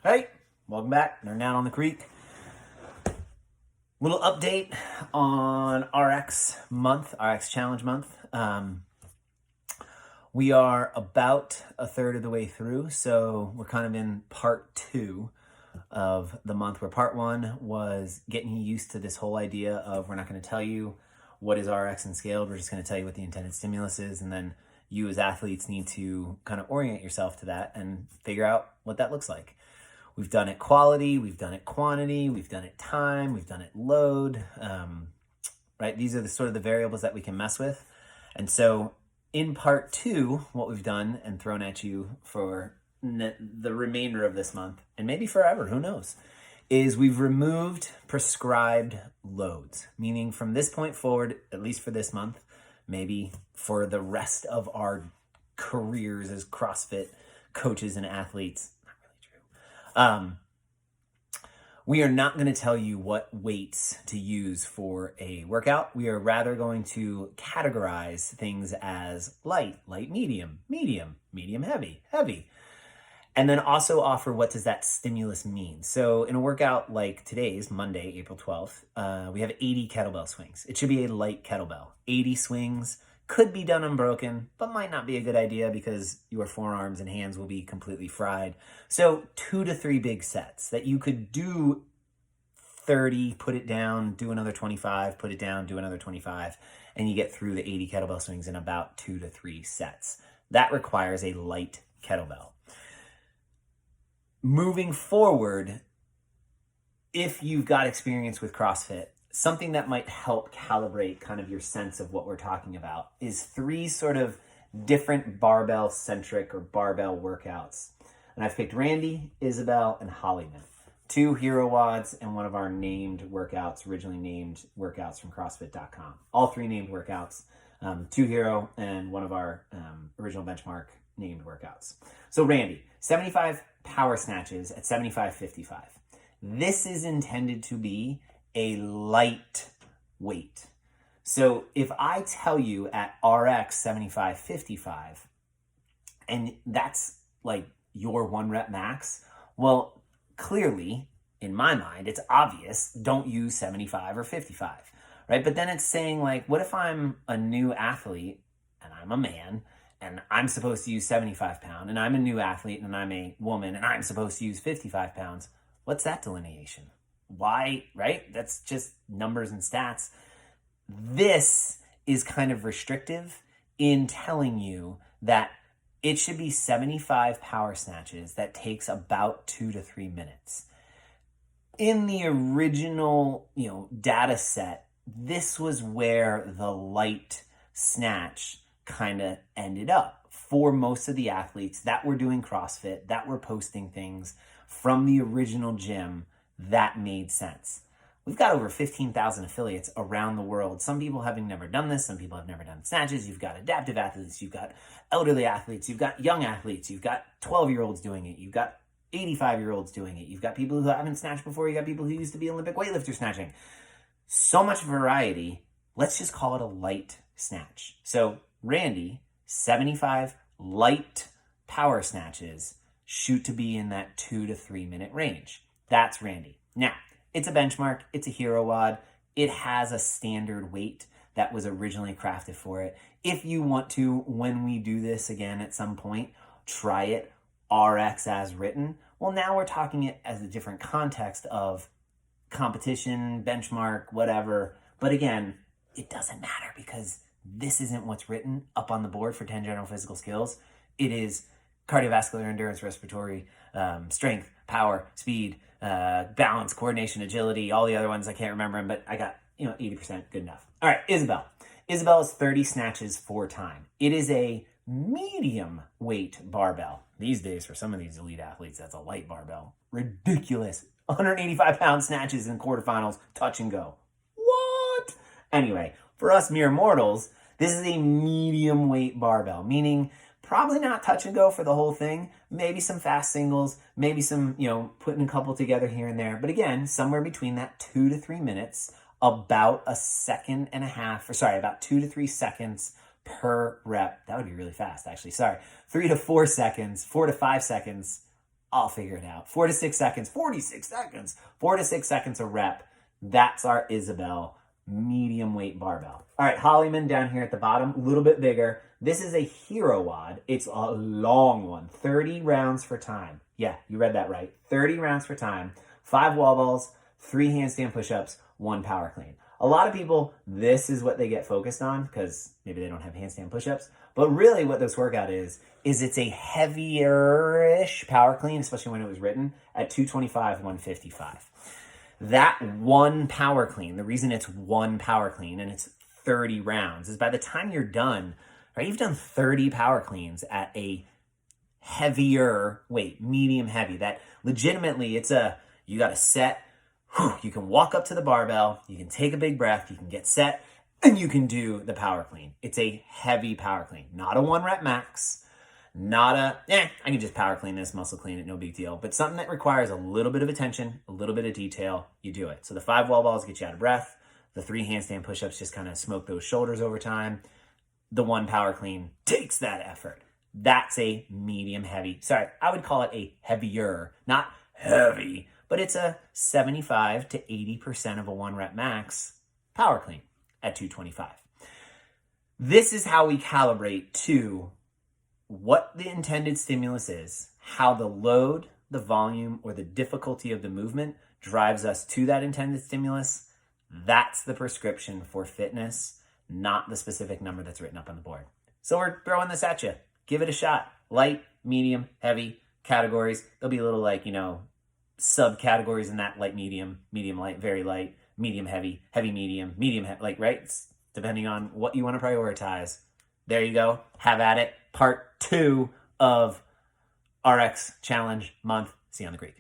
Hey, welcome back. They're down on the creek. Little update on RX month, RX challenge month. We are about a third of the way through, so we're kind of in part two of the month, where part one was getting you used to this whole idea of we're not going to tell you what is RX and scaled, we're just going to tell you what the intended stimulus is, and then you as athletes need to kind of orient yourself to that and figure out what that looks like. We've done it quality, we've done it quantity, we've done it time, we've done it load, right? These are the sort of the variables that we can mess with. And so in part two, what we've done and thrown at you for the remainder of this month, and maybe forever, who knows, is we've removed prescribed loads, meaning from this point forward, at least for this month, maybe for the rest of our careers as CrossFit coaches and athletes, we are not going to tell you what weights to use for a workout. We are rather going to categorize things as light, medium, heavy, and then also offer what does that stimulus mean. So in a workout like today's, Monday, April 12th, we have 80 kettlebell swings. It should be a light kettlebell. 80 swings. Could be done unbroken, but might not be a good idea because your forearms and hands will be completely fried. So 2 to 3 big sets that you could do 30, put it down, do another 25, put it down, do another 25, and you get through the 80 kettlebell swings in about 2 to 3 sets. That requires a light kettlebell. Moving forward, if you've got experience with CrossFit, something that might help calibrate kind of your sense of what we're talking about is 3 sort of different barbell-centric or barbell workouts. And I've picked Randy, Isabel, and Hollyman. 2 hero WODs and one of our named workouts, originally named workouts from CrossFit.com. All 3 named workouts, 2 hero and one of our original benchmark named workouts. So Randy, 75 power snatches at 75-55. This is intended to be a light weight. So if I tell you at RX 75-55, and that's like your 1 rep max, well, clearly, in my mind, it's obvious, don't use 75 or 55, right? But then it's saying like, what if I'm a new athlete and I'm a man and I'm supposed to use 75 pounds, and I'm a new athlete and I'm a woman and I'm supposed to use 55 pounds? What's that delineation? Why, right? That's just numbers and stats. This is kind of restrictive in telling you that it should be 75 power snatches that takes about 2 to 3 minutes. In the original, data set, this was where the light snatch kind of ended up for most of the athletes that were doing CrossFit, that were posting things from the original gym. That made sense. We've got over 15,000 affiliates around the world. Some people having never done this, some people have never done snatches. You've got adaptive athletes, you've got elderly athletes, you've got young athletes, you've got 12-year-olds doing it, you've got 85-year-olds doing it, you've got people who haven't snatched before, you've got people who used to be Olympic weightlifters snatching. So much variety. Let's just call it a light snatch. So Randy, 75 light power snatches, shoot to be in that 2 to 3 minute range. That's Randy. Now, it's a benchmark, it's a hero WOD, it has a standard weight that was originally crafted for it. If you want to, when we do this again at some point, try it RX as written, well, now we're talking it as a different context of competition, benchmark, whatever. But again, it doesn't matter because this isn't what's written up on the board for 10 general physical skills. It is cardiovascular, endurance, respiratory, strength, power, speed, balance, coordination, agility, all the other ones I can't remember them, but I got 80% good enough. All right, Isabel. Isabel is 30 snatches 4 time. It is a medium weight barbell. These days, for some of these elite athletes, that's a light barbell. Ridiculous. 185 pound snatches in quarterfinals, touch and go. What? Anyway, for us mere mortals, this is a medium weight barbell, meaning probably not touch and go for the whole thing. Maybe some fast singles, maybe some, putting a couple together here and there. But again, somewhere between that 2 to 3 minutes, about a second and a half, about 2 to 3 seconds per rep. That would be really fast, actually. 3 to 4 seconds, 4 to 5 seconds I'll figure it out. 4 to 6 seconds, 46 seconds, 4 to 6 seconds a rep. That's our Isabel medium weight barbell. All right, Hollyman down here at the bottom, a little bit bigger. This is a hero WOD. It's a long one, 30 rounds for time. Yeah, you read that right. 30 rounds for time, 5 wall balls, 3 handstand push-ups, 1 power clean. A lot of people, this is what they get focused on because maybe they don't have handstand push-ups. But really what this workout is it's a heavier-ish power clean, especially when it was written, at 225, 155. That 1 power clean, the reason it's 1 power clean and it's 30 rounds is by the time you're done, right, you've done 30 power cleans at a heavier weight, medium heavy. That legitimately, you got to set, you can walk up to the barbell, you can take a big breath, you can get set, and you can do the power clean. It's a heavy power clean, not a 1 rep max, not I can just power clean this, muscle clean it, no big deal. But something that requires a little bit of attention, a little bit of detail, you do it. So the 5 wall balls get you out of breath. The 3 handstand push-ups just kind of smoke those shoulders over time. The 1 power clean takes that effort. That's a medium heavy. Sorry, I would call it a heavier, not heavy, but it's a 75 to 80% of a 1 rep max power clean at 225. This is how we calibrate to what the intended stimulus is, how the load, the volume, or the difficulty of the movement drives us to that intended stimulus. That's the prescription for fitness, not the specific number that's written up on the board. So we're throwing this at you. Give it a shot. Light, medium, heavy categories. There'll be little subcategories in that: light, medium, medium light, very light, medium heavy, heavy medium, medium heavy, right? It's depending on what you want to prioritize. There you go. Have at it. Part 2 of RX Challenge Month. See you on the Greek.